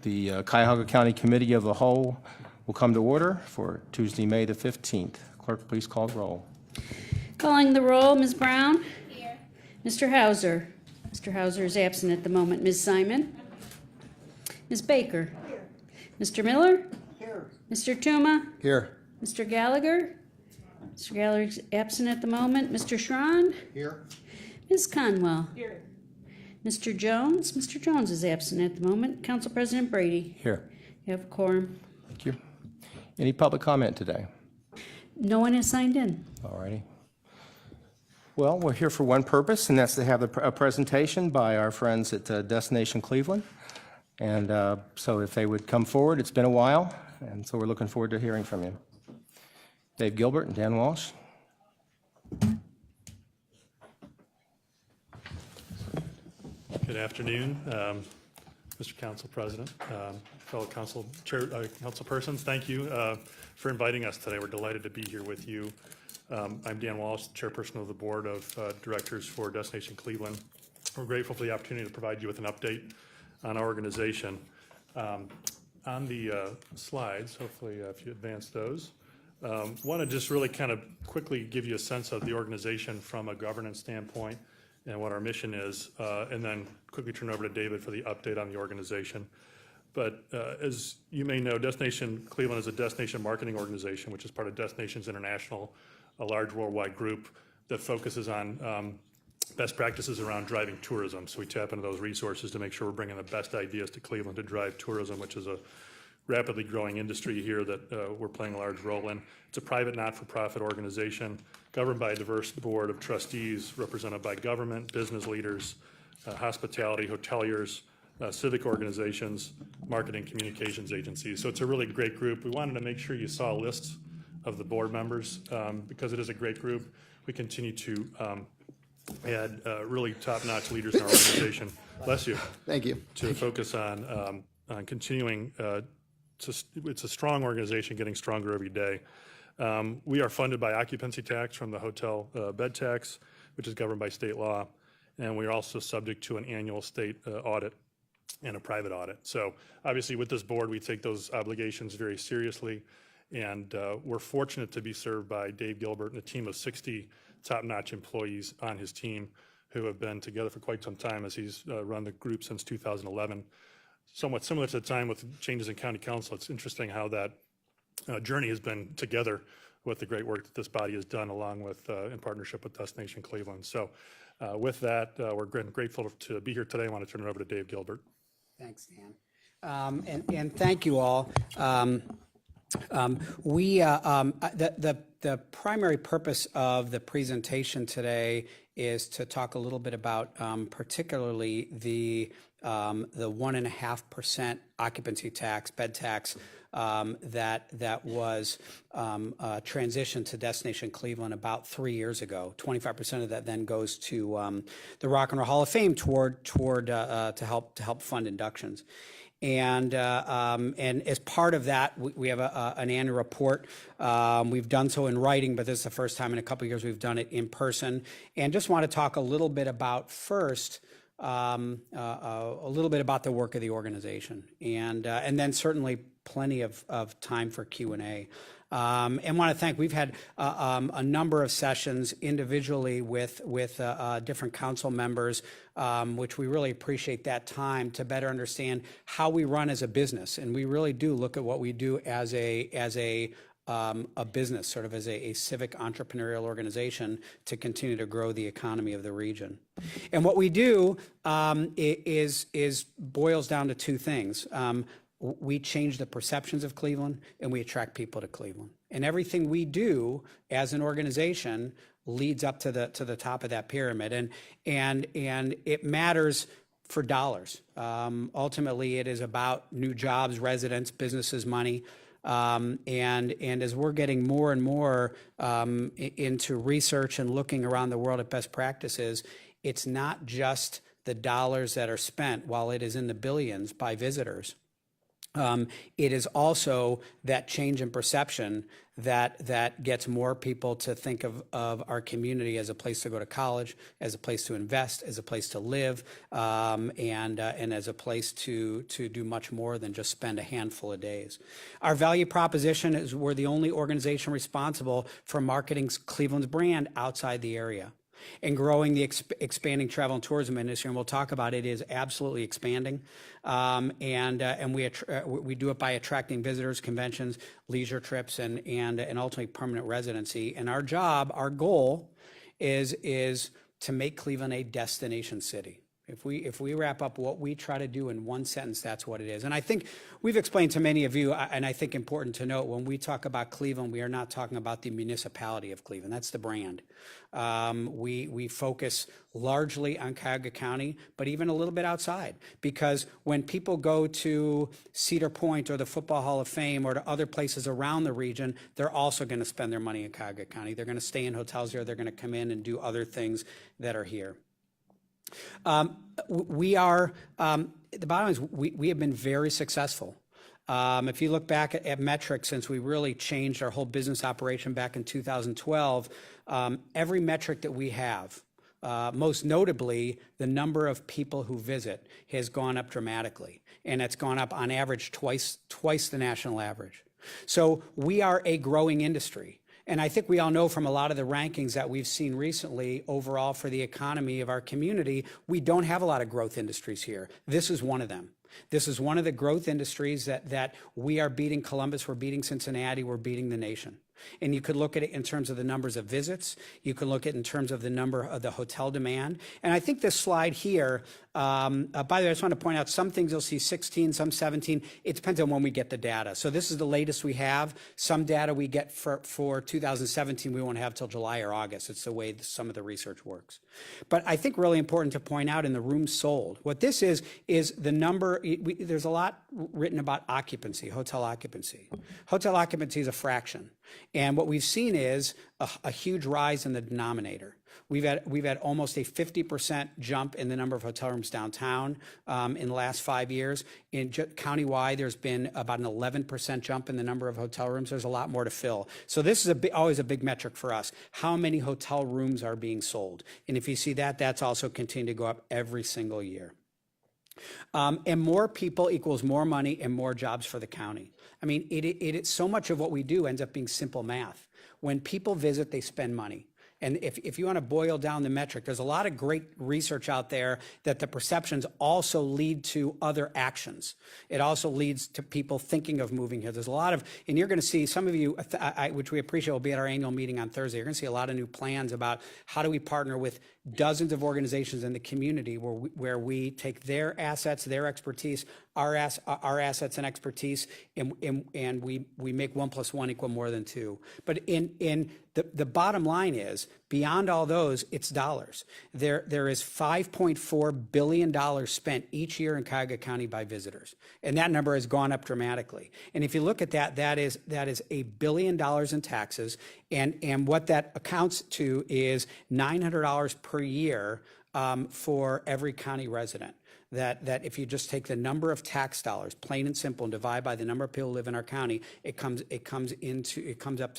The Cuyahoga County Committee of the Whole will come to order for Tuesday, May the 15th. Clerk, please call the roll. Calling the roll, Ms. Brown? Here. Mr. Hauser? Mr. Hauser is absent at the moment. Ms. Simon? Ms. Baker? Here. Mr. Miller? Here. Mr. Tuma? Here. Mr. Gallagher? Mr. Gallagher is absent at the moment. Mr. Schron? Here. Ms. Conwell? Here. Mr. Jones? Mr. Jones is absent at the moment. Council President Brady? Here. You have a quorum. Thank you. Any public comment today? No one has signed in. All righty. Well, we're here for one purpose, and that's to have a presentation by our friends at Destination Cleveland. And so if they would come forward, it's been a while, and so we're looking forward to hearing from you. Dave Gilbert and Dan Walsh. Good afternoon, Mr. Council President, fellow council persons. Thank you for inviting us today. We're delighted to be here with you. I'm Dan Walsh, chairperson of the board of directors for Destination Cleveland. We're grateful for the opportunity to provide you with an update on our organization. On the slides, hopefully if you advance those, want to just really kind of quickly give you a sense of the organization from a governance standpoint and what our mission is, and then quickly turn over to David for the update on the organization. But as you may know, Destination Cleveland is a destination marketing organization, which is part of Destinations International, a large worldwide group that focuses on best practices around driving tourism. So we tap into those resources to make sure we're bringing the best ideas to Cleveland to drive tourism, which is a rapidly growing industry here that we're playing a large role in. It's a private not-for-profit organization governed by a diverse board of trustees represented by government, business leaders, hospitality, hoteliers, civic organizations, marketing communications agencies. So it's a really great group. We wanted to make sure you saw a list of the board members because it is a great group. We continue to add really top-notch leaders in our organization. Bless you. Thank you. To focus on continuing. It's a strong organization, getting stronger every day. We are funded by occupancy tax from the hotel bed tax, which is governed by state law, and we are also subject to an annual state audit and a private audit. So obviously with this board, we take those obligations very seriously, and we're fortunate to be served by Dave Gilbert and a team of 60 top-notch employees on his team who have been together for quite some time as he's run the group since 2011. Somewhat similar to the time with changes in county council, it's interesting how that journey has been together with the great work that this body has done along with, in partnership with Destination Cleveland. So with that, we're grateful to be here today. I want to turn it over to Dave Gilbert. Thanks, Dan. And thank you all. The primary purpose of the presentation today is to talk a little bit about particularly the 1.5% occupancy tax, bed tax, that was transitioned to Destination Cleveland about 3 years ago. 25% of that then goes to the Rock and Roll Hall of Fame to help fund inductions. And as part of that, we have an annual report. We've done so in writing, but this is the first time in a couple of years we've done it in person. And just want to talk a little bit about first, a little bit about the work of the organization, and then certainly plenty of time for Q&A. And want to thank, we've had a number of sessions individually with different council members, which we really appreciate that time to better understand how we run as a business. And we really do look at what we do as a business, sort of as a civic entrepreneurial organization to continue to grow the economy of the region. And what we do is boils down to two things. We change the perceptions of Cleveland, and we attract people to Cleveland. And everything we do as an organization leads up to the top of that pyramid. And it matters for dollars. Ultimately, it is about new jobs, residents, businesses, money. And as we're getting more and more into research and looking around the world at best practices, it's not just the dollars that are spent, while it is in the billions by visitors. It is also that change in perception that gets more people to think of our community as a place to go to college, as a place to invest, as a place to live, and as a place to do much more than just spend a handful of days. Our value proposition is we're the only organization responsible for marketing Cleveland's brand outside the area and growing the expanding travel and tourism industry, and we'll talk about it, is absolutely expanding. And we do it by attracting visitors, conventions, leisure trips, and ultimately permanent residency. And our job, our goal, is to make Cleveland a destination city. If we wrap up what we try to do in one sentence, that's what it is. And I think we've explained to many of you, and I think important to note, when we talk about Cleveland, we are not talking about the municipality of Cleveland. That's the brand. We focus largely on Cuyahoga County, but even a little bit outside, because when people go to Cedar Point or the Football Hall of Fame or to other places around the region, they're also going to spend their money in Cuyahoga County. They're going to stay in hotels here. They're going to come in and do other things that are here. We are, the bottom line is we have been very successful. If you look back at metrics since we really changed our whole business operation back in 2012, every metric that we have, most notably the number of people who visit, has gone up dramatically. And it's gone up on average twice the national average. So we are a growing industry. And I think we all know from a lot of the rankings that we've seen recently overall for the economy of our community, we don't have a lot of growth industries here. This is one of them. This is one of the growth industries that we are beating Columbus, we're beating Cincinnati, we're beating the nation. And you could look at it in terms of the numbers of visits. You can look at it in terms of the number of the hotel demand. And I think this slide here, by the way, I just want to point out some things you'll see 16, some 17. It depends on when we get the data. So this is the latest we have. Some data we get for 2017 we won't have till July or August. It's the way some of the research works. But I think really important to point out in the rooms sold, what this is the number. There's a lot written about occupancy, hotel occupancy. Hotel occupancy is a fraction. And what we've seen is a huge rise in the denominator. We've had almost a 50% jump in the number of hotel rooms downtown in the last 5 years. Countywide, there's been about an 11% jump in the number of hotel rooms. There's a lot more to fill. So this is always a big metric for us. How many hotel rooms are being sold? And if you see that, that's also continuing to go up every single year. And more people equals more money and more jobs for the county. I mean, it's so much of what we do ends up being simple math. When people visit, they spend money. And if you want to boil down the metric, there's a lot of great research out there that the perceptions also lead to other actions. It also leads to people thinking of moving here. There's a lot of, and you're going to see some of you, which we appreciate, will be at our annual meeting on Thursday. You're going to see a lot of new plans about how do we partner with dozens of organizations in the community where we take their assets, their expertise, our assets and expertise, and we make 1 + 1 = more than 2. But in the bottom line is, beyond all those, it's dollars. There is $5.4 billion spent each year in Cuyahoga County by visitors, and that number has gone up dramatically. And if you look at that is $1 billion in taxes, and what that accounts to is $900 per year for every county resident. That if you just take the number of tax dollars, plain and simple, and divide by the number of people who live in our county, it comes up to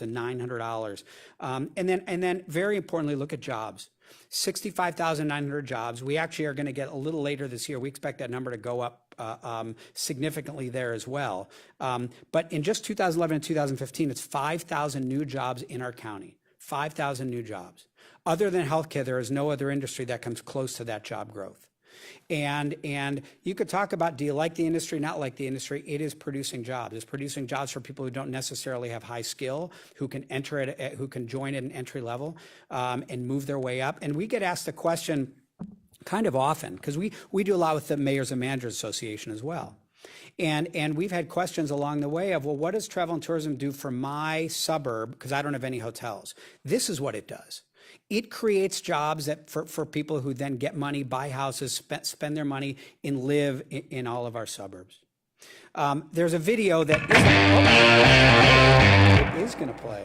$900. And then very importantly, look at jobs. 65,900 jobs. We actually are going to get a little later this year. We expect that number to go up significantly there as well. But in just 2011 and 2015, it's 5,000 new jobs in our county. 5,000 new jobs. Other than healthcare, there is no other industry that comes close to that job growth. And you could talk about, do you like the industry, not like the industry? It is producing jobs. It's producing jobs for people who don't necessarily have high skill, who can who can join at an entry level and move their way up. And we get asked the question kind of often, because we do a lot with the Mayors and Managers Association as well. And we've had questions along the way of, well, what does travel and tourism do for my suburb? Because I don't have any hotels. This is what it does. It creates jobs that for people who then get money, buy houses, spend their money, and live in all of our suburbs. There's a video that is going to play.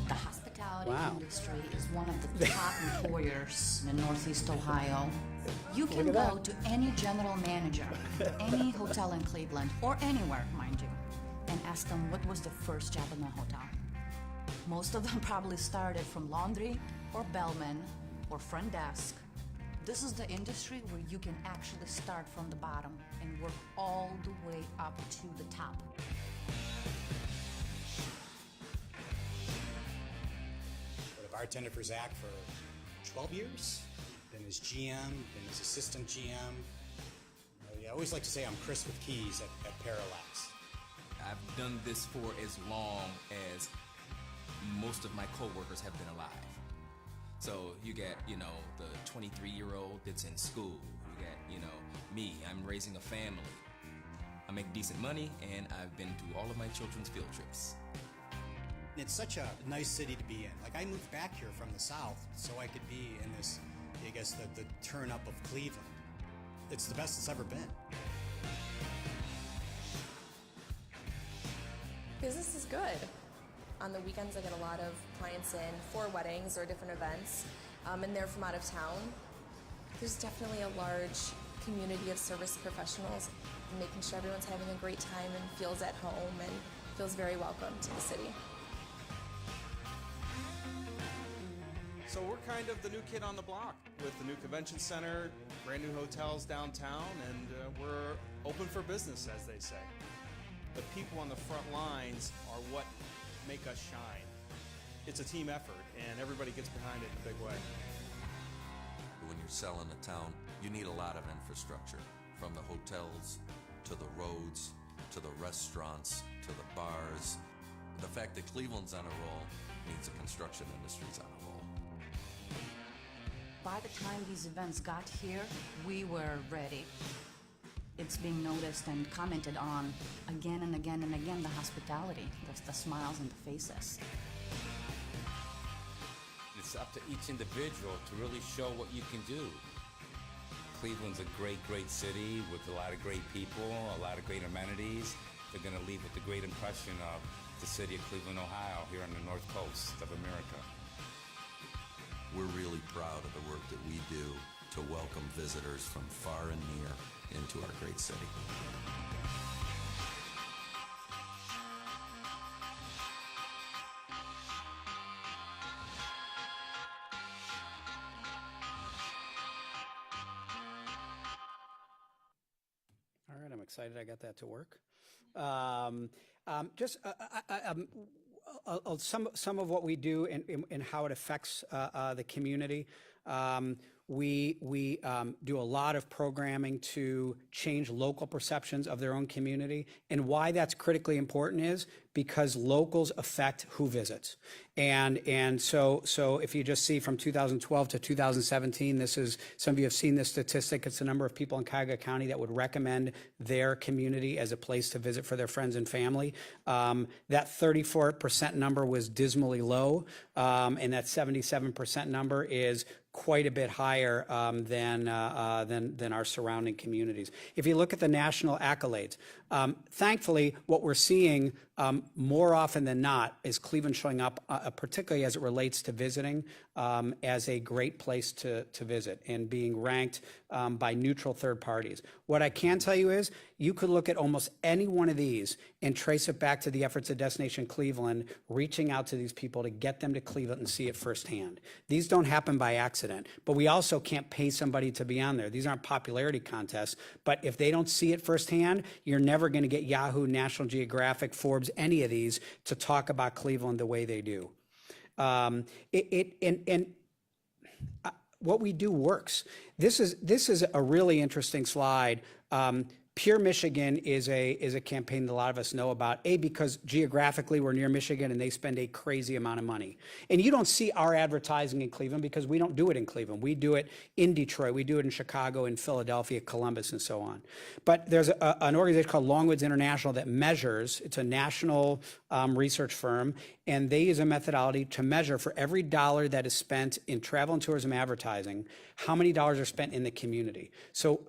The hospitality industry is one of the top employers in Northeast Ohio. You can go to any general manager, any hotel in Cleveland, or anywhere, mind you, and ask them what was the first job in the hotel. Most of them probably started from laundry, or bellman, or front desk. This is the industry where you can actually start from the bottom and work all the way up to the top. Been a bartender for Zach for 12 years. Been his GM, been his assistant GM. I always like to say I'm Chris with keys at Parallax. I've done this for as long as most of my coworkers have been alive. So you get, the 23-year-old that's in school. You get, me, I'm raising a family. I make decent money, and I've been to all of my children's field trips. It's such a nice city to be in. Like, I moved back here from the South so I could be in this, I guess, the turn up of Cleveland. It's the best it's ever been. Business is good. On the weekends, I get a lot of clients in for weddings or different events, and they're from out of town. There's definitely a large community of service professionals, making sure everyone's having a great time and feels at home and feels very welcome to the city. So we're kind of the new kid on the block with the new convention center, brand new hotels downtown, and we're open for business, as they say. The people on the front lines are what make us shine. It's a team effort, and everybody gets behind it in a big way. When you're selling a town, you need a lot of infrastructure, from the hotels to the roads to the restaurants to the bars. The fact that Cleveland's on a roll means the construction industry's on a roll. By the time these events got here, we were ready. It's being noticed and commented on again and again and again, the hospitality, the smiles and the faces. It's up to each individual to really show what you can do. Cleveland's a great, great city with a lot of great people, a lot of great amenities. They're going to leave with a great impression of the city of Cleveland, Ohio, here on the north coast of America. We're really proud of the work that we do to welcome visitors from far and near into our great city. All right, I'm excited I got that to work. Some of what we do and how it affects the community. We do a lot of programming to change local perceptions of their own community. And why that's critically important is because locals affect who visits. And so if you just see from 2012 to 2017, this is, some of you have seen this statistic, it's the number of people in Cuyahoga County that would recommend their community as a place to visit for their friends and family. That 34% number was dismally low, and that 77% number is quite a bit higher than our surrounding communities. If you look at the national accolades, thankfully, what we're seeing more often than not is Cleveland showing up, particularly as it relates to visiting, as a great place to visit and being ranked by neutral third parties. What I can tell you is you could look at almost any one of these and trace it back to the efforts of Destination Cleveland, reaching out to these people to get them to Cleveland and see it firsthand. These don't happen by accident, but we also can't pay somebody to be on there. These aren't popularity contests, but if they don't see it firsthand, you're never going to get Yahoo, National Geographic, Forbes, any of these to talk about Cleveland the way they do. What we do works. This is a really interesting slide. Pure Michigan is a campaign that a lot of us know about, because geographically we're near Michigan and they spend a crazy amount of money. And you don't see our advertising in Cleveland because we don't do it in Cleveland. We do it in Detroit. We do it in Chicago, in Philadelphia, Columbus, and so on. But there's an organization called Longwoods International that measures, it's a national research firm, and they use a methodology to measure for every dollar that is spent in travel and tourism advertising, how many dollars are spent in the community. So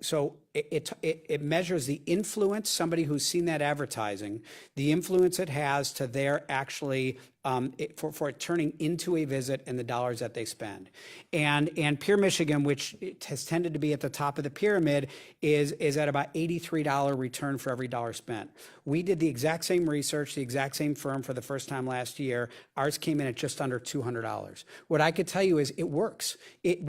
it measures the influence, somebody who's seen that advertising, the influence it has to their actually for it turning into a visit and the dollars that they spend. And Pier Michigan, which it has tended to be at the top of the pyramid, is at about $83 return for every dollar spent. We did the exact same research, the exact same firm for the first time last year. Ours came in at just under $200. What I could tell you is it works. It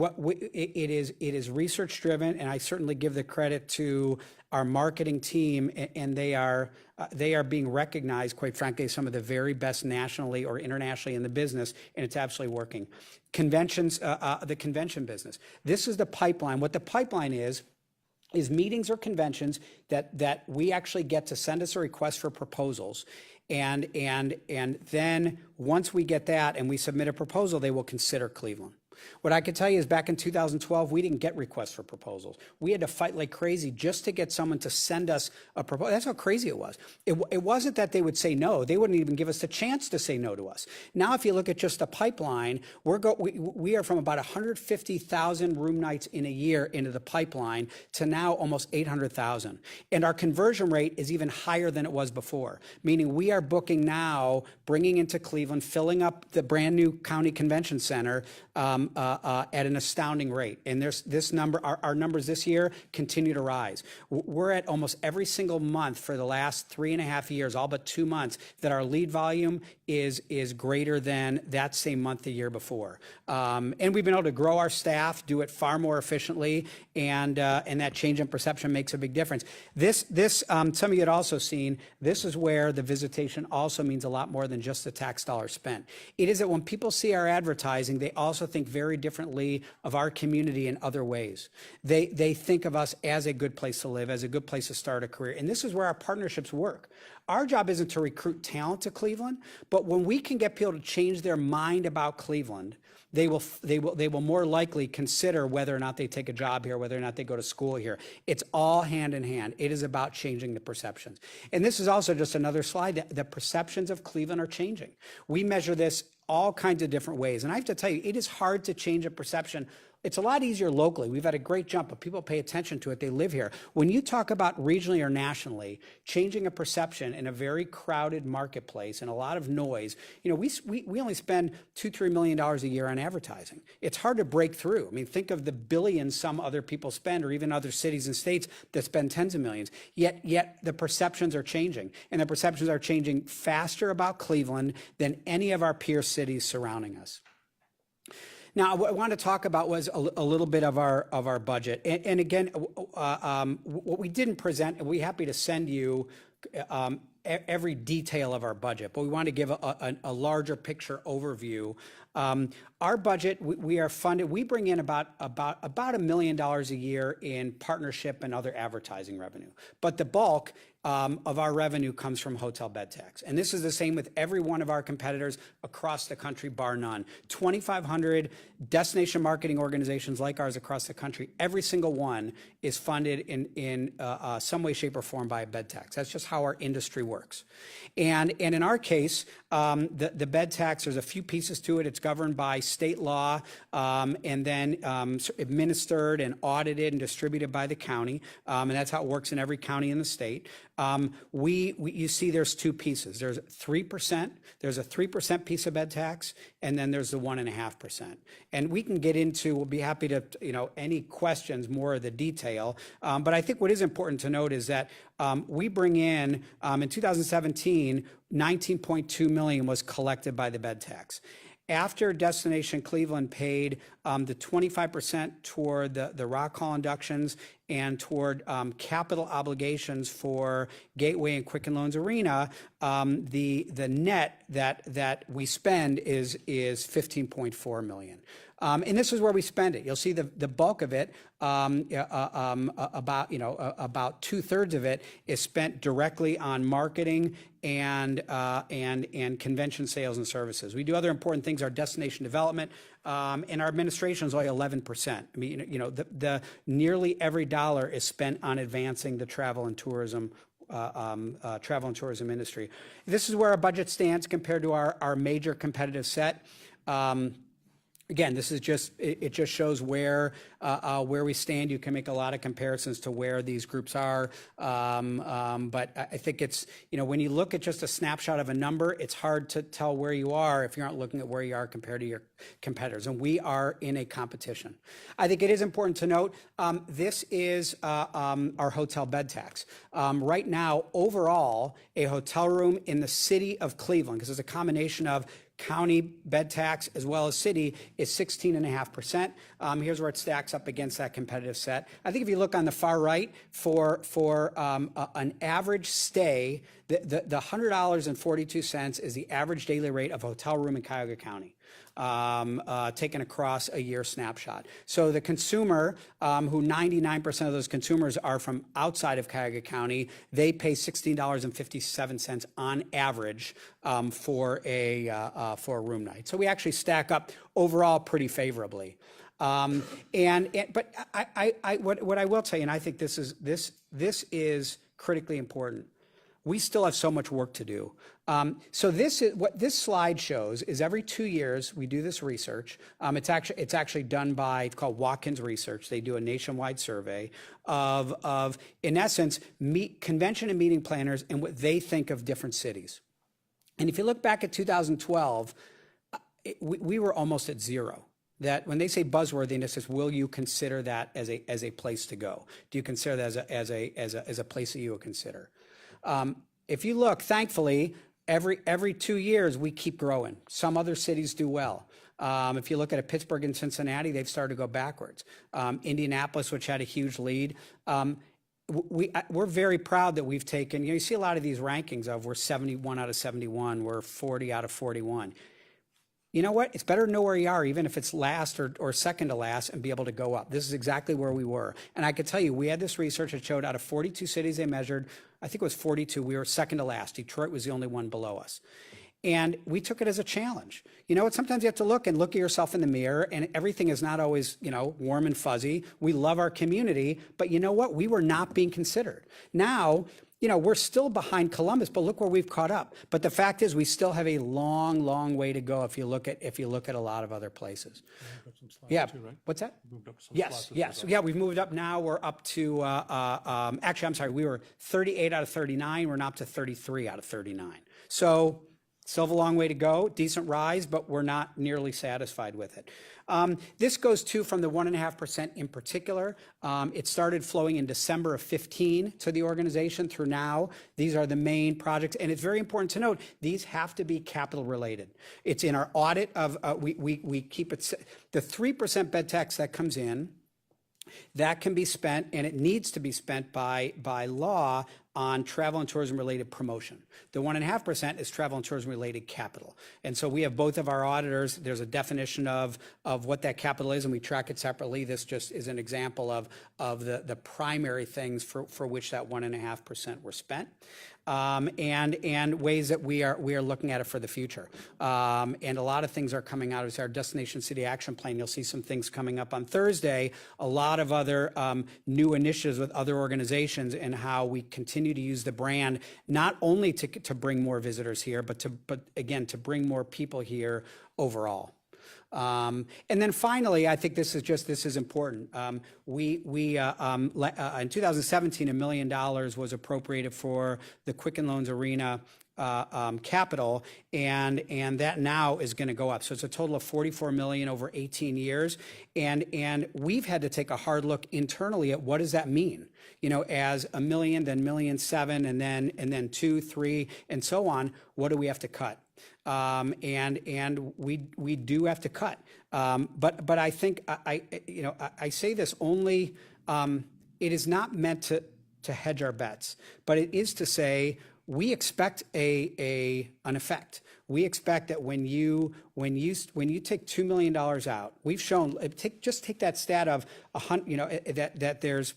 is research driven, and I certainly give the credit to our marketing team, and they are being recognized, quite frankly, as some of the very best nationally or internationally in the business, and it's absolutely working. Conventions, the convention business. This is the pipeline. What the pipeline is meetings or conventions that we actually get to send us a request for proposals. And then once we get that and we submit a proposal, they will consider Cleveland. What I can tell you is back in 2012, we didn't get requests for proposals. We had to fight like crazy just to get someone to send us a proposal. That's how crazy it was. It wasn't that they would say no. They wouldn't even give us the chance to say no to us. Now, if you look at just the pipeline, we are from about 150,000 room nights in a year into the pipeline to now almost 800,000. And our conversion rate is even higher than it was before, meaning we are booking now, bringing into Cleveland, filling up the brand new county convention center at an astounding rate. And this number, our numbers this year continue to rise. We're at almost every single month for the last 3.5 years, all but 2 months, that our lead volume is greater than that same month the year before. And we've been able to grow our staff, do it far more efficiently, and that change in perception makes a big difference. Some of you had also seen, this is where the visitation also means a lot more than just the tax dollar spent. It is that when people see our advertising, they also think very differently of our community in other ways. They think of us as a good place to live, as a good place to start a career. And this is where our partnerships work. Our job isn't to recruit talent to Cleveland, but when we can get people to change their mind about Cleveland, they will more likely consider whether or not they take a job here, whether or not they go to school here. It's all hand in hand. It is about changing the perceptions. And this is also just another slide. The perceptions of Cleveland are changing. We measure this all kinds of different ways. And I have to tell you, it is hard to change a perception. It's a lot easier locally. We've had a great jump, but people pay attention to it. They live here. When you talk about regionally or nationally, changing a perception in a very crowded marketplace and a lot of noise, we only spend $2-3 million a year on advertising. It's hard to break through. I mean, think of the billions some other people spend, or even other cities and states that spend tens of millions. Yet the perceptions are changing, and the perceptions are changing faster about Cleveland than any of our peer cities surrounding us. Now, what I want to talk about was a little bit of our budget. And again, what we didn't present, and we're happy to send you every detail of our budget, but we want to give a larger picture overview. Our budget, we are funded, we bring in about $1 million a year in partnership and other advertising revenue. But the bulk of our revenue comes from hotel bed tax. And this is the same with every one of our competitors across the country, bar none. 2,500 destination marketing organizations like ours across the country, every single one is funded in some way, shape, or form by a bed tax. That's just how our industry works. And in our case, the bed tax, there's a few pieces to it. It's governed by state law, and then administered and audited and distributed by the county. And that's how it works in every county in the state. You see there's two pieces. There's 3%, there's a 3% piece of bed tax, and then there's the 1.5%. And we can get into, we'll be happy to, any questions, more of the detail. But I think what is important to note is that we bring in 2017, $19.2 million was collected by the bed tax. After Destination Cleveland paid the 25% toward the Rock Hall inductions and toward capital obligations for Gateway and Quicken Loans Arena, the net that we spend is $15.4 million. And this is where we spend it. You'll see the bulk of it, about 2/3 of it is spent directly on marketing and convention sales and services. We do other important things, our destination development, and our administration is only 11%. I mean, the nearly every dollar is spent on advancing the travel and tourism industry. This is where our budget stands compared to our major competitive set. Again, this is just, it just shows where we stand. You can make a lot of comparisons to where these groups are. But I think it's, when you look at just a snapshot of a number, it's hard to tell where you are if you aren't looking at where you are compared to your competitors. And we are in a competition. I think it is important to note, this is our hotel bed tax. Right now, overall, a hotel room in the city of Cleveland, because it's a combination of county bed tax as well as city, is 16.5%. Here's where it stacks up against that competitive set. I think if you look on the far right for an average stay, the $100.42 is the average daily rate of a hotel room in Cuyahoga County, taken across a year snapshot. So the consumer, who 99% of those consumers are from outside of Cuyahoga County, they pay $16.57 on average for a room night. So we actually stack up overall pretty favorably. But what I will tell you, and I think this is critically important. We still have so much work to do. So this is what this slide shows is every 2 years we do this research. It's actually done by, it's called Watkins Research. They do a nationwide survey of in essence convention and meeting planners and what they think of different cities. And if you look back at 2012, we were almost at zero. That when they say buzzworthiness is, will you consider that as a place to go? Do you consider that as a place that you would consider? If you look, thankfully, every 2 years we keep growing. Some other cities do well. If you look at Pittsburgh and Cincinnati, they've started to go backwards. Indianapolis, which had a huge lead. We're very proud that we've taken, you see a lot of these rankings of we're 71 out of 71, we're 40 out of 41. You know what? It's better to know where you are, even if it's last or second to last, and be able to go up. This is exactly where we were. And I could tell you, we had this research that showed out of 42 cities they measured, I think it was 42, we were second to last. Detroit was the only one below us. And we took it as a challenge. You know what? Sometimes you have to look at yourself in the mirror, and everything is not always, warm and fuzzy. We love our community, but you know what? We were not being considered. Now, we're still behind Columbus, but look where we've caught up. But the fact is, we still have a long, long way to go if you look at a lot of other places. Yeah. Too, right? What's that? Moved up some Yes. slots Yes. as well. Yeah, we've moved up now. We're up to, actually, I'm sorry, we were 38 out of 39. We're now up to 33 out of 39. So still have a long way to go, decent rise, but we're not nearly satisfied with it. This goes from the 1.5% in particular. It started flowing in December of 15 to the organization through now. These are the main projects, and it's very important to note these have to be capital related. It's in our audit of we keep it the 3% bed tax that comes in. That can be spent, and it needs to be spent by law on travel and tourism related promotion. The 1.5% is travel and tourism related capital. And so we have both of our auditors. There's a definition of what that capital is, and we track it separately. This just is an example of the primary things for which that 1.5% were spent. And ways that we are looking at it for the future. And a lot of things are coming out. It's our Destination City Action Plan. You'll see some things coming up on Thursday. A lot of other new initiatives with other organizations and how we continue to use the brand not only to bring more visitors here, but again to bring more people here overall. And then finally, I think this is important. In 2017, $1 million was appropriated for the Quicken Loans Arena capital, and that now is going to go up. So it's a total of $44 million over 18 years, and we've had to take a hard look internally at what does that mean. As $1 million, then $1.7 million, and then 2, 3, and so on. What do we have to cut? And we do have to cut. But I think I say this only. It is not meant to hedge our bets, but it is to say we expect an effect. We expect that when you take $2 million out, we've shown just take that stat of that there's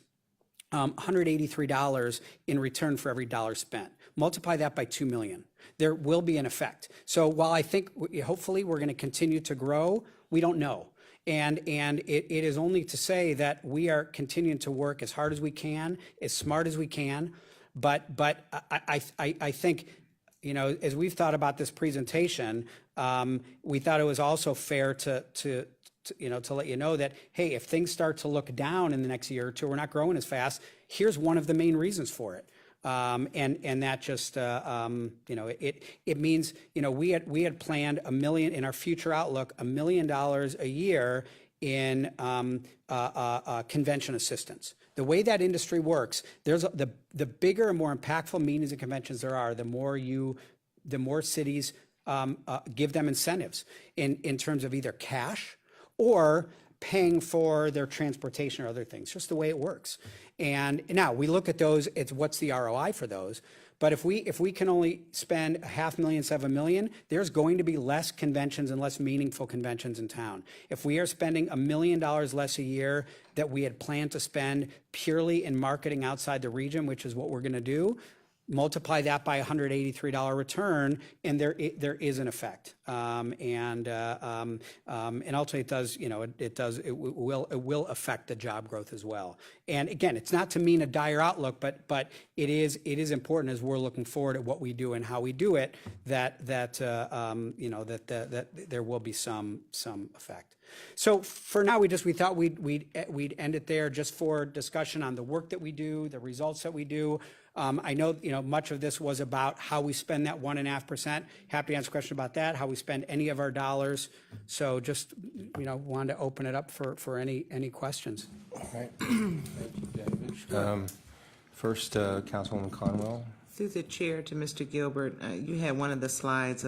$183 in return for every dollar spent. Multiply that by 2 million. There will be an effect. So while I think hopefully we're going to continue to grow, we don't know. And it is only to say that we are continuing to work as hard as we can, as smart as we can. But I think, as we've thought about this presentation, we thought it was also fair to to let you know that, hey, if things start to look down in the next year or two, we're not growing as fast, here's one of the main reasons for it. And that just, it means, we had planned $1 million in our future outlook, $1 million a year in convention assistance. The way that industry works, the bigger and more impactful meetings and conventions there are, the more cities give them incentives in terms of either cash or paying for their transportation or other things, just the way it works. And now we look at those, it's what's the ROI for those. But if we can only spend $500,000, $7 million, there's going to be less conventions and less meaningful conventions in town. If we are spending $1 million less a year that we had planned to spend purely in marketing outside the region, which is what we're going to do, multiply that by $183 return, and there is an effect. And ultimately, it will affect the job growth as well. And again, it's not to mean a dire outlook, but it is important as we're looking forward at what we do and how we do it, that there will be some effect. So for now, we thought we'd end it there just for discussion on the work that we do, the results that we do. I know, much of this was about how we spend that 1.5%. Happy to answer a question about that, how we spend any of our dollars. So just, wanted to open it up for any questions. All right. Thank you, David. First, Councilwoman Conwell. Through the chair to Mr. Gilbert, you had one of the slides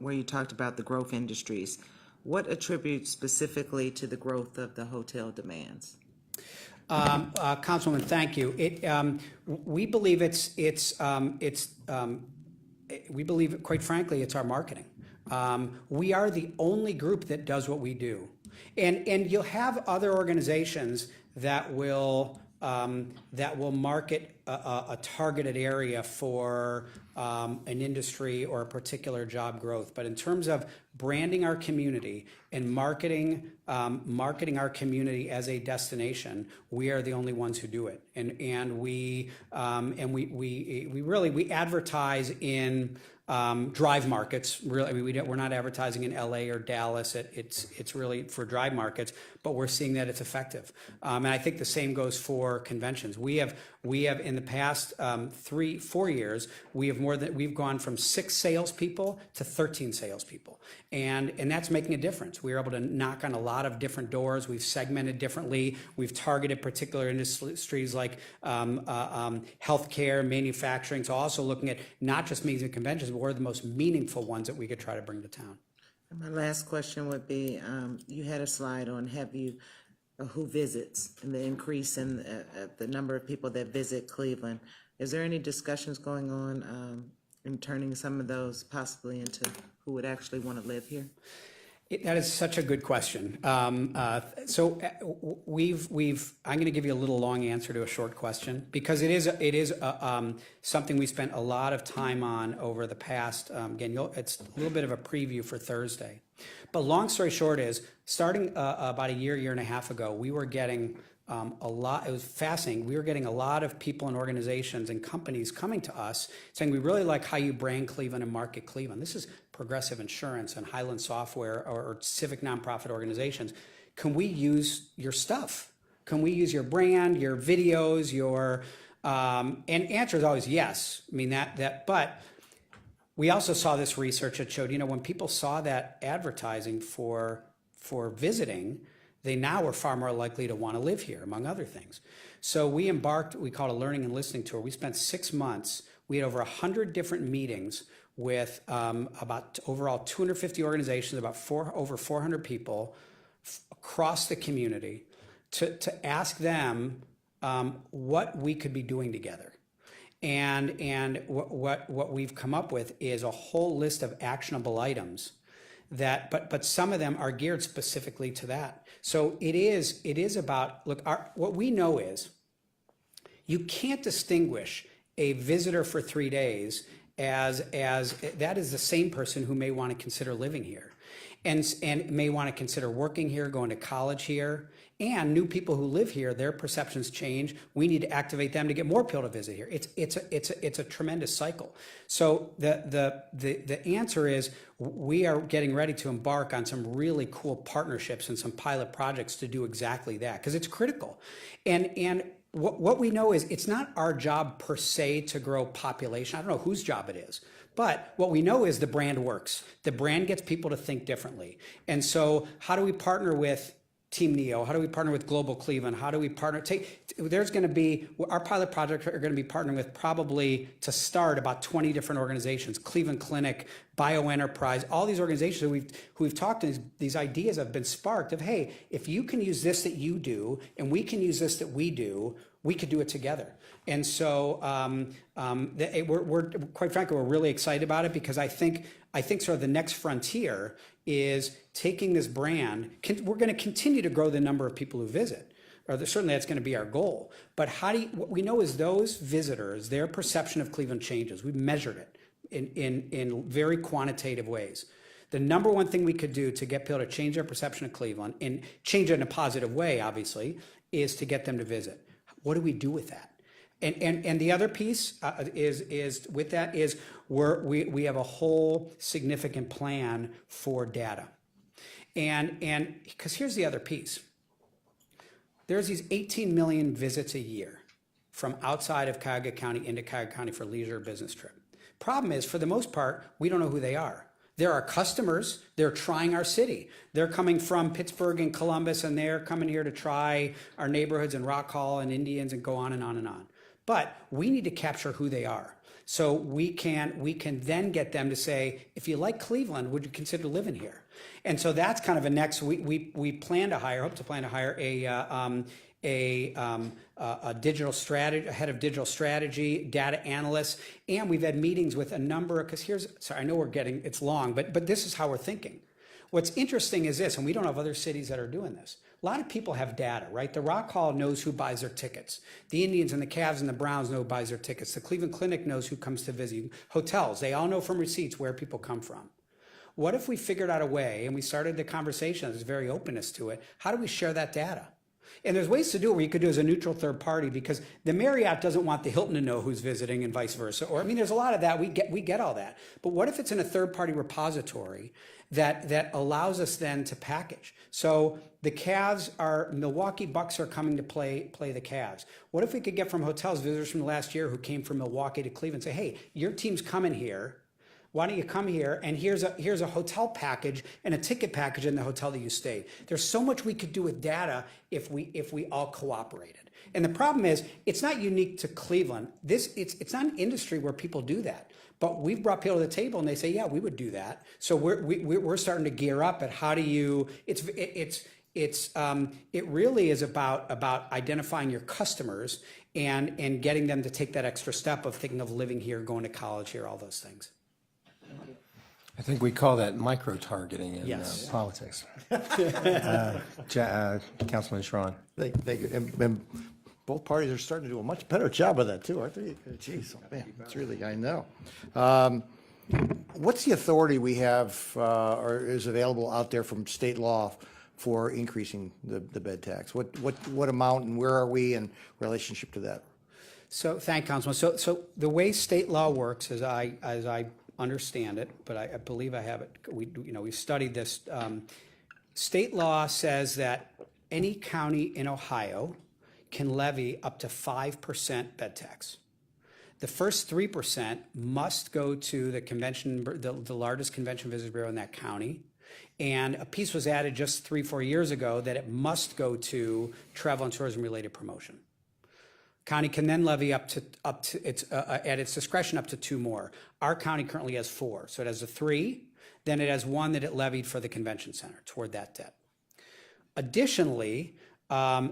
where you talked about the growth industries. What attributes specifically to the growth of the hotel demands? Councilwoman, thank you. We believe we believe, quite frankly, it's our marketing. We are the only group that does what we do, and you'll have other organizations that will market a targeted area for an industry or a particular job growth. But in terms of branding our community and marketing our community as a destination, we are the only ones who do it. And we advertise in drive markets. Really, we're not advertising in LA or Dallas. It's really for drive markets, but we're seeing that it's effective. And I think the same goes for conventions. We have in the past 3-4 years, we've gone from 6 salespeople to 13 salespeople, and that's making a difference. We're able to knock on a lot of different doors. We've segmented differently. We've targeted particular industries like healthcare, manufacturing. So also looking at not just meetings and conventions, but what are the most meaningful ones that we could try to bring to town. My last question would be, you had a slide on who visits and the increase in the number of people that visit Cleveland. Is there any discussions going on in turning some of those possibly into who would actually want to live here? That is such a good question. So I'm going to give you a little long answer to a short question, because it is something we spent a lot of time on over the past. Again, it's a little bit of a preview for Thursday, but long story short is, starting about a year and a half ago, we were getting a lot. It was fascinating. We were getting a lot of people and organizations and companies coming to us saying, we really like how you brand Cleveland and market Cleveland. This is Progressive Insurance and Highland Software or civic nonprofit organizations. Can we use your stuff? Can we use your brand, your videos, and answer is always yes. I mean, but we also saw this research that showed, when people saw that advertising for visiting, they now are far more likely to want to live here, among other things. So we called a learning and listening tour. We spent 6 months. We had over 100 different meetings with about overall 250 organizations, about over 400 people across the community to ask them what we could be doing together. And what we've come up with is a whole list of actionable items but some of them are geared specifically to that. So it is about, look, what we know is you can't distinguish a visitor for 3 days as that is the same person who may want to consider living here. and may want to consider working here, going to college here. And new people who live here, their perceptions change. We need to activate them to get more people to visit here. It's a tremendous cycle. So the answer is we are getting ready to embark on some really cool partnerships and some pilot projects to do exactly that, because it's critical. And what we know is it's not our job per se to grow population. I don't know whose job it is. But what we know is the brand works. The brand gets people to think differently. And so how do we partner with Team Neo? How do we partner with Global Cleveland? How do we partner? There's going to be, our pilot projects are going to be partnering with probably to start about 20 different organizations, Cleveland Clinic, BioEnterprise, all these organizations who we've talked to, these ideas have been sparked of, hey, if you can use this that you do, and we can use this that we do, we could do it together. And so we're quite frankly, we're really excited about it, because I think sort of the next frontier is taking this brand. We're going to continue to grow the number of people who visit, or certainly that's going to be our goal. But what we know is those visitors, their perception of Cleveland changes. We've measured it in very quantitative ways. The number one thing we could do to get people to change their perception of Cleveland, and change it in a positive way, obviously, is to get them to visit. What do we do with that? And the other piece is with that is we have a whole significant plan for data. And because here's the other piece. There's these 18 million visits a year from outside of Cuyahoga County into Cuyahoga County for leisure or business trip. Problem is, for the most part, we don't know who they are. They're our customers. They're trying our city. They're coming from Pittsburgh and Columbus, and they're coming here to try our neighborhoods in Rock Hall and Indians, and go on and on and on. But we need to capture who they are. So we can then get them to say, if you like Cleveland, would you consider living here? And so that's kind of a next, we plan to hire, hope to plan to hire a digital strategy, a head of digital strategy, data analysts, and we've had meetings with a number of, because I know it's long, but this is how we're thinking. What's interesting is this, and we don't have other cities that are doing this. A lot of people have data, right? The Rock Hall knows who buys their tickets. The Indians and the Cavs and the Browns know who buys their tickets. The Cleveland Clinic knows who comes to visit. Hotels, they all know from receipts where people come from. What if we figured out a way, and we started the conversation, there's very openness to it, how do we share that data? And there's ways to do it where you could do as a neutral third party, because the Marriott doesn't want the Hilton to know who's visiting and vice versa. Or, I mean, there's a lot of that. We get all that. But what if it's in a third party repository that allows us then to package? So the Milwaukee Bucks are coming to play the Cavs. What if we could get from hotels visitors from the last year who came from Milwaukee to Cleveland and say, hey, your team's coming here. Why don't you come here, and here's a hotel package and a ticket package in the hotel that you stayed. There's so much we could do with data if we all cooperated. And the problem is, it's not unique to Cleveland. It's not an industry where people do that. But we've brought people to the table and they say, yeah, we would do that. So we're starting to gear up at how do you, it really is about identifying your customers and getting them to take that extra step of thinking of living here, going to college here, all those things. I think we call that micro-targeting in Yes. politics. Councilman Schron. Thank you. And both parties are starting to do a much better job of that too, aren't they? Jeez, oh man, it's really, I know. What's the authority we have or is available out there from state law for increasing the bed tax? What amount, and where are we in relationship to that? So, thank you, Councilman. So the way state law works, as I understand it, but I believe I have it. We studied this. State law says that any county in Ohio can levy up to 5% bed tax. The first 3% must go to the convention, the largest convention visitors bureau in that county. And a piece was added just 3-4 years ago that it must go to travel and tourism related promotion. County can then levy up to at its discretion up to 2 more. Our county currently has 4, so it has a 3. Then it has 1 that it levied for the convention center toward that debt. Additionally,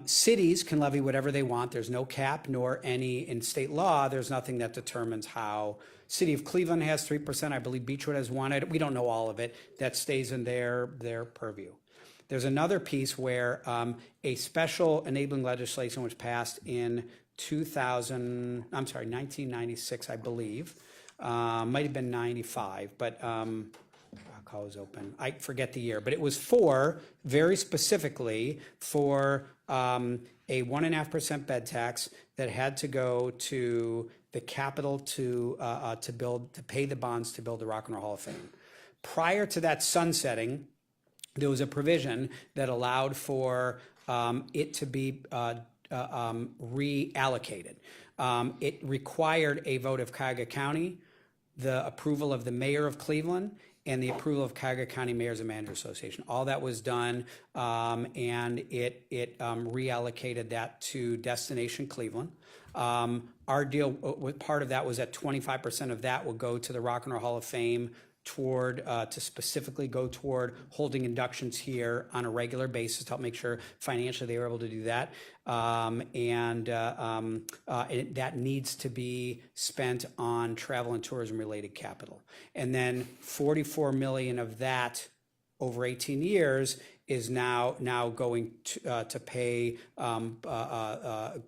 cities can levy whatever they want. There's no cap, nor any in state law. There's nothing that determines how. City of Cleveland has 3%. I believe Beechwood has 1. We don't know all of it. That stays in their purview. There's another piece where a special enabling legislation was passed in 1996, I believe. Might have been 95, but call was open. I forget the year, but it was very specifically for a 1.5% bed tax that had to go to the capital to pay the bonds to build the Rock and Roll Hall of Fame. Prior to that sunsetting, there was a provision that allowed for it to be reallocated. It required a vote of Cuyahoga County, the approval of the mayor of Cleveland, and the approval of Cuyahoga County Mayors and Managers Association. All that was done, and it reallocated that to Destination Cleveland. Our deal with part of that was that 25% of that will go to the Rock and Roll Hall of Fame to specifically go toward holding inductions here on a regular basis to help make sure financially they were able to do that. That needs to be spent on travel and tourism related capital. And then 44 million of that over 18 years is now going to pay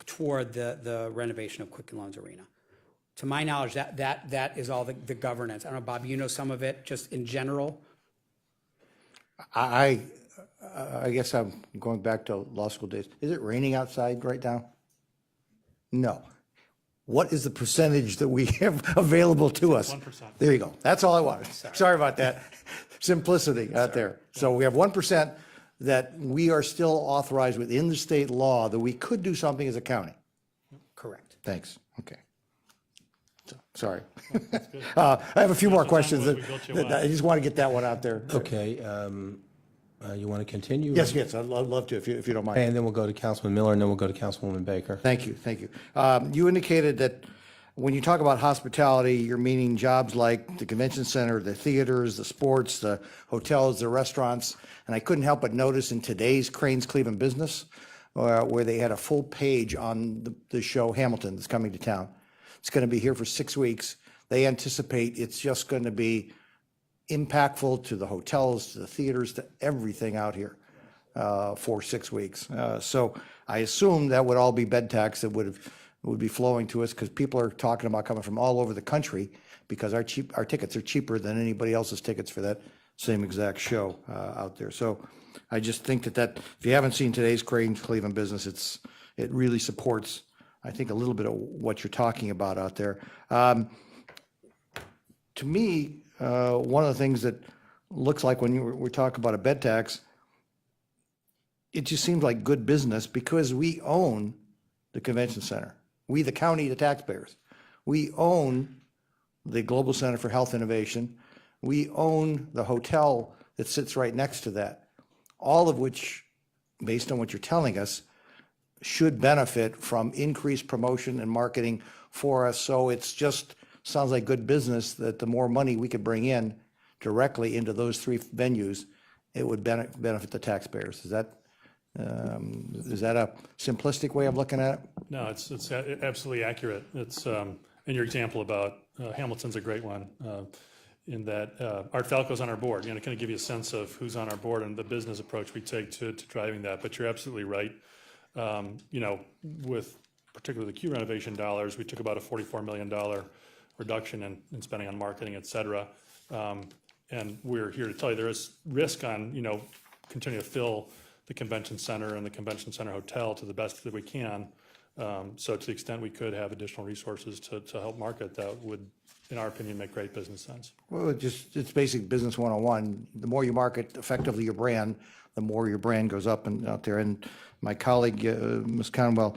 toward the renovation of Quicken Loans Arena. To my knowledge, that is all the governance. I don't know, Bob, you know some of it just in general? I guess I'm going back to law school days. Is it raining outside right now? No. What is the percentage that we have available to us? 1%. There you go. That's all I wanted. Sorry about that. Simplicity out there. So we have 1% that we are still authorized within the state law that we could do something as a county. Correct. Thanks. Okay. Sorry. I have a few more questions. we built you I just want to get that one out there. Okay, you want to continue? Yes, I'd love to, if you don't mind. And then we'll go to Councilman Miller, and then we'll go to Councilwoman Baker. Thank you. You indicated that when you talk about hospitality, you're meaning jobs like the convention center, the theaters, the sports, the hotels, the restaurants. And I couldn't help but notice in today's Crane's Cleveland Business, where they had a full page on the show Hamilton that's coming to town. It's going to be here for 6 weeks. They anticipate it's just going to be impactful to the hotels, to the theaters, to everything out here for 6 weeks. So I assume that would all be bed tax that would be flowing to us, because people are talking about coming from all over the country because our tickets are cheaper than anybody else's tickets for that same exact show out there. So I just think that if you haven't seen today's Crane's Cleveland Business, it really supports, I think, a little bit of what you're talking about out there. To me, one of the things that looks like when we're talking about a bed tax, it just seems like good business because we own the convention center. We, the county, the taxpayers. We own the Global Center for Health Innovation. We own the hotel that sits right next to that, all of which, based on what you're telling us, should benefit from increased promotion and marketing for us. So it's just sounds like good business that the more money we could bring in directly into those three venues, it would benefit the taxpayers. Is that a simplistic way of looking at it? No, it's absolutely accurate. It's, and your example about Hamilton's a great one, in that Art Falco's on our board. Kind of give you a sense of who's on our board and the business approach we take to driving that. But you're absolutely right. With particularly the Q renovation dollars, we took about a $44 million reduction in spending on marketing, et cetera. And we're here to tell you there is risk on, continuing to fill the convention center and the convention center hotel to the best that we can. So to the extent we could have additional resources to help market, that would, in our opinion, make great business sense. Well, it's basic business 101. The more you market effectively your brand, the more your brand goes up and out there. And my colleague, Ms. Conwell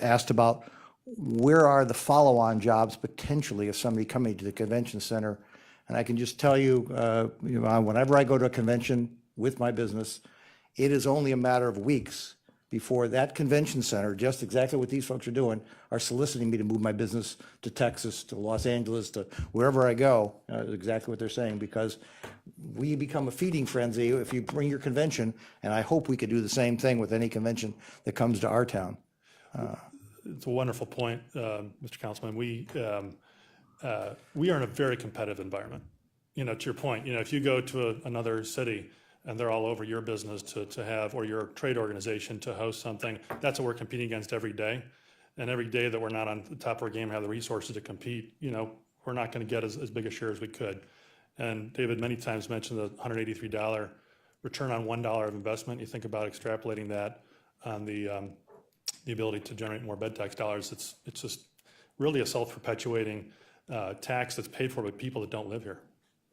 asked about where are the follow-on jobs potentially of somebody coming to the convention center. And I can just tell you, whenever I go to a convention with my business, it is only a matter of weeks before that convention center, just exactly what these folks are doing, are soliciting me to move my business to Texas, to Los Angeles, to wherever I go, is exactly what they're saying, because we become a feeding frenzy if you bring your convention, and I hope we could do the same thing with any convention that comes to our town. It's a wonderful point, Mr. Councilman. We are in a very competitive environment. To your point, if you go to another city and they're all over your business to have, or your trade organization to host something, that's what we're competing against every day. And every day that we're not on the top of our game, have the resources to compete, we're not going to get as big a share as we could. And David many times mentioned the $183 return on $1 of investment. You think about extrapolating that on the ability to generate more bed tax dollars. It's just really a self-perpetuating tax that's paid for by people that don't live here.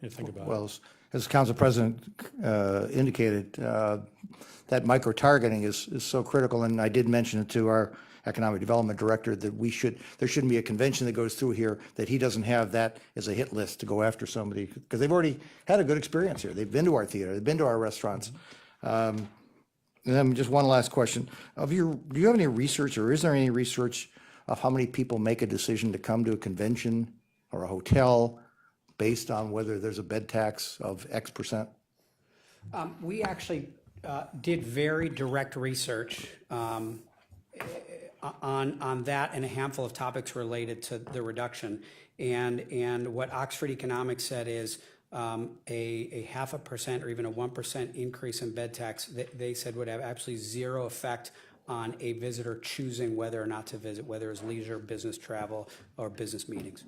You think about it. Well, as Council President indicated, that micro-targeting is so critical, and I did mention it to our Economic Development Director that there shouldn't be a convention that goes through here that he doesn't have that as a hit list to go after somebody, because they've already had a good experience here. They've been to our theater, they've been to our restaurants. And then just one last question. Do you have any research, or is there any research of how many people make a decision to come to a convention or a hotel based on whether there's a bed tax of X percent? We actually did very direct research on that and a handful of topics related to the reduction. And what Oxford Economics said is a 0.5% or even a 1% increase in bed tax, they said would have absolutely zero effect on a visitor choosing whether or not to visit, whether it's leisure, business travel, or business meetings.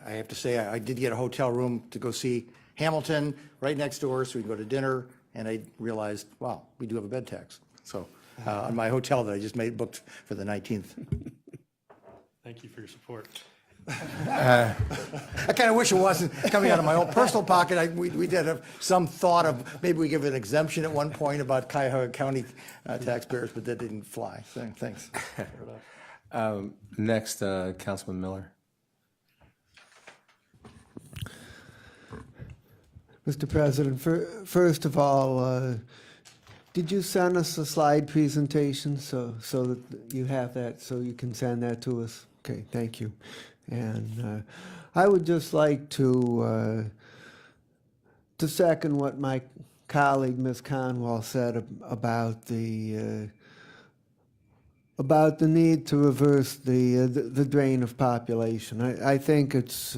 I have to say, I did get a hotel room to go see Hamilton right next door, so we can go to dinner, and I realized, wow, we do have a bed tax. So on my hotel that I just booked for the 19th. Thank you for your support. I kind of wish it wasn't coming out of my own personal pocket. We did have some thought of maybe we give an exemption at one point about Cuyahoga County taxpayers, but that didn't fly. So, thanks. Next, Councilman Miller. Mr. President, first of all, did you send us a slide presentation so that you have that, so you can send that to us? Okay, thank you. And I would just like to second what my colleague, Ms. Conwell, said about the need to reverse the drain of population. I think it's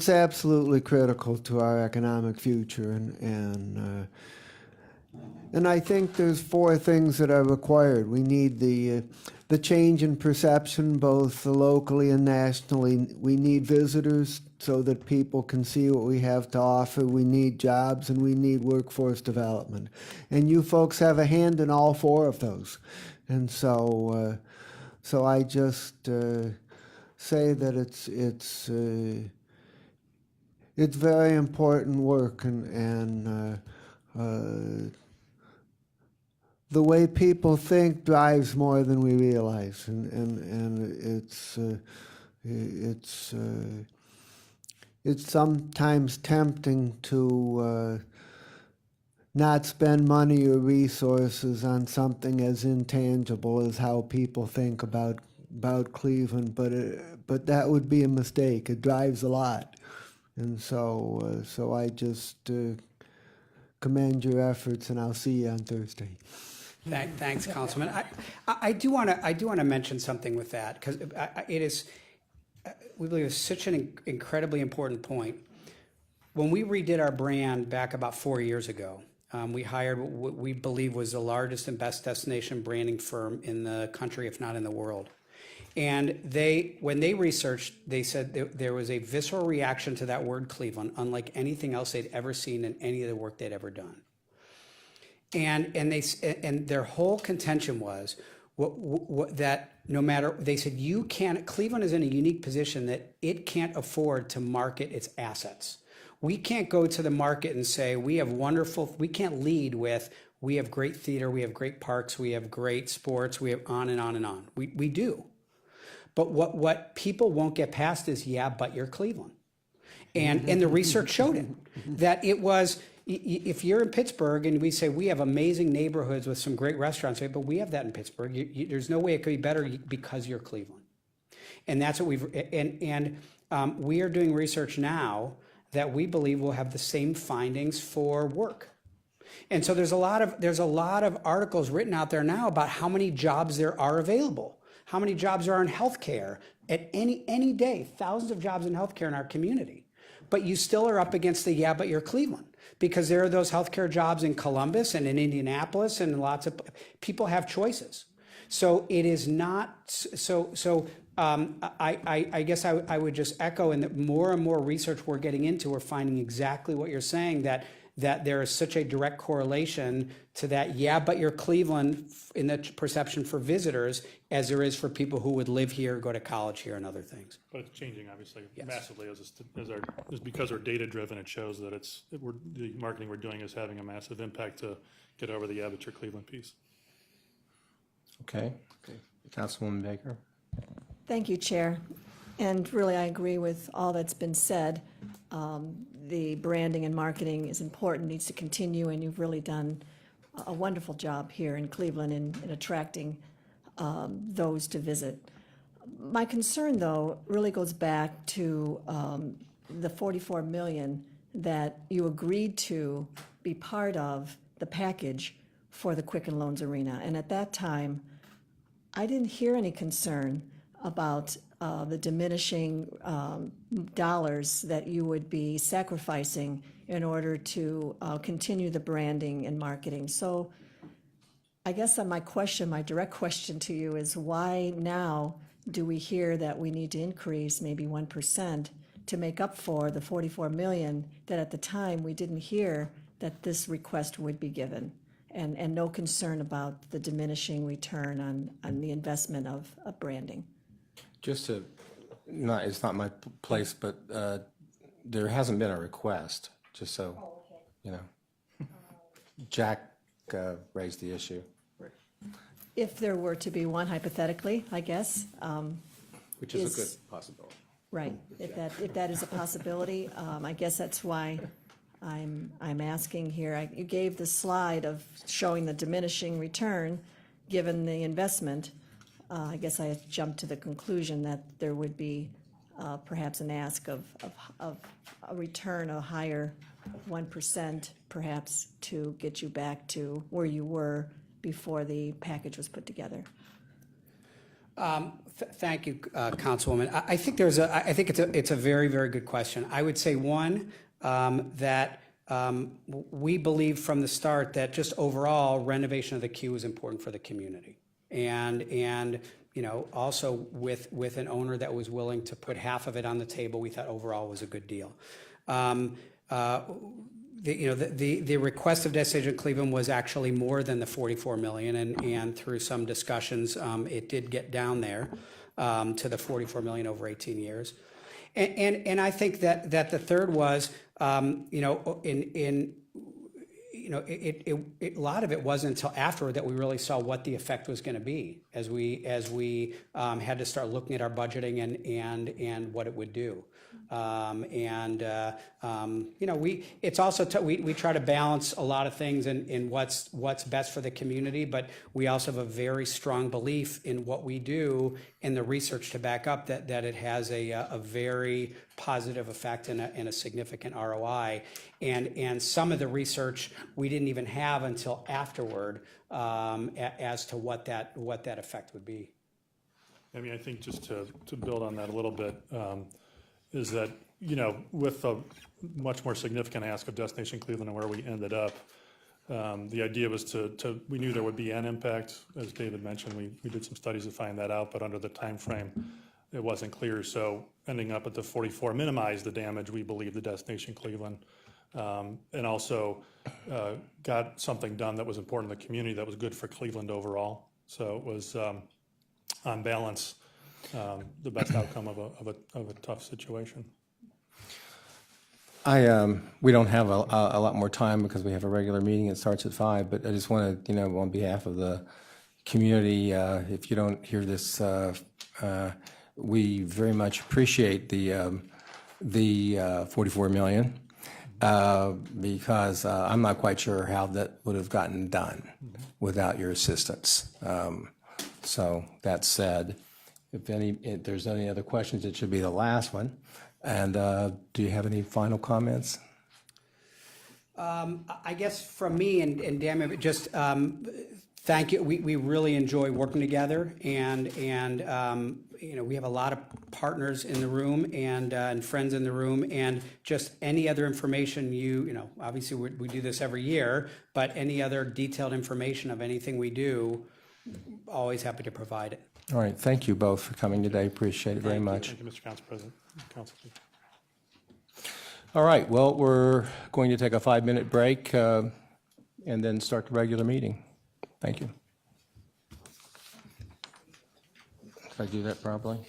absolutely critical to our economic future, and I think there's 4 things that are required. We need the change in perception, both locally and nationally. We need visitors so that people can see what we have to offer. We need jobs, and we need workforce development. And you folks have a hand in all 4 of those. And so I just say that it's very important work, and the way people think drives more than we realize, and it's sometimes tempting to not spend money or resources on something as intangible as how people think about Cleveland, but that would be a mistake. It drives a lot, and so I just commend your efforts, and I'll see you on Thursday. Thanks, Councilman. I do want to mention something with that, because it is, we believe it's such an incredibly important point. When we redid our brand back about 4 years ago, we hired what we believe was the largest and best destination branding firm in the country, if not in the world. And when they researched, they said there was a visceral reaction to that word Cleveland, unlike anything else they'd ever seen in any of the work they'd ever done. And their whole contention was that no matter, they said Cleveland is in a unique position that it can't afford to market its assets. We can't go to the market and say we can't lead with we have great theater, we have great parks, we have great sports, we have on and on and on. We do. But what people won't get past is, yeah, but you're Cleveland. And the research showed it, that it was, if you're in Pittsburgh and we say we have amazing neighborhoods with some great restaurants, but we have that in Pittsburgh, there's no way it could be better because you're Cleveland. And that's what we are doing research now that we believe will have the same findings for work. And so there's a lot of articles written out there now about how many jobs there are available, how many jobs are in healthcare at any day, thousands of jobs in healthcare in our community. But you still are up against the yeah, but you're Cleveland, because there are those healthcare jobs in Columbus and in Indianapolis, and lots of people have choices. So it is not, I guess I would just echo in that more and more research we're getting into, we're finding exactly what you're saying, that there is such a direct correlation to that, yeah, but you're Cleveland in the perception for visitors as there is for people who would live here, go to college here and other things. But it's changing, obviously, massively just because we're data-driven, it shows that the marketing we're doing is having a massive impact to get over the Aperture Cleveland piece. Okay. Councilwoman Baker? Thank you, Chair. And really, I agree with all that's been said. The branding and marketing is important, needs to continue, and you've really done a wonderful job here in Cleveland in attracting those to visit. My concern, though, really goes back to the $44 million that you agreed to be part of the package for the Quicken Loans Arena. And at that time, I didn't hear any concern about the diminishing dollars that you would be sacrificing in order to continue the branding and marketing. So I guess my direct question to you is, why now do we hear that we need to increase maybe 1% to make up for the $44 million that at the time we didn't hear that this request would be given? And no concern about the diminishing return on the investment of branding. Just to, it's not my place, but there hasn't been a request, just so, you know. Jack raised the issue. If there were to be one, hypothetically, I guess. Which is a good possibility. Right, if that is a possibility, I guess that's why I'm asking here. You gave the slide of showing the diminishing return given the investment. I guess I jumped to the conclusion that there would be perhaps an ask of a return, a higher 1% perhaps, to get you back to where you were before the package was put together. Thank you, Councilwoman. I think it's a very, very good question. I would say, one, that we believe from the start that just overall renovation of the queue is important for the community. And you know, also with an owner that was willing to put half of it on the table, we thought overall was a good deal. The request of Destination Cleveland was actually more than the $44 million, and through some discussions, it did get down there to the $44 million over 18 years. And I think that the third was, a lot of it wasn't until afterward that we really saw what the effect was going to be as we had to start looking at our budgeting and what it would do. It's also we try to balance a lot of things in what's best for the community, but we also have a very strong belief in what we do and the research to back up that it has a very positive effect and a significant ROI. And some of the research we didn't even have until afterward as to what that effect would be. I mean, I think just to build on that a little bit, is that, with a much more significant ask of Destination Cleveland and where we ended up, the idea was we knew there would be an impact. As David mentioned, we did some studies to find that out, but under the time frame, it wasn't clear. So ending up at the 44 minimized the damage we believe the Destination Cleveland, and also got something done that was important to the community that was good for Cleveland overall. So it was, on balance, the best outcome of a tough situation. We don't have a lot more time because we have a regular meeting. It starts at 5, but I just want to, on behalf of the community, if you don't hear this, we very much appreciate the $44 million because I'm not quite sure how that would have gotten done without your assistance. So that said, if there's any other questions, it should be the last one. And do you have any final comments? I guess from me and Dan, just thank you. We really enjoy working together, and we have a lot of partners in the room and friends in the room, and just any other information obviously we do this every year, but any other detailed information of anything we do, always happy to provide it. All right, thank you both for coming today. Appreciate it very much. Thank you, Mr. Council President. Council. All right, well, we're going to take a 5-minute break and then start the regular meeting. Thank you. Did I do that properly?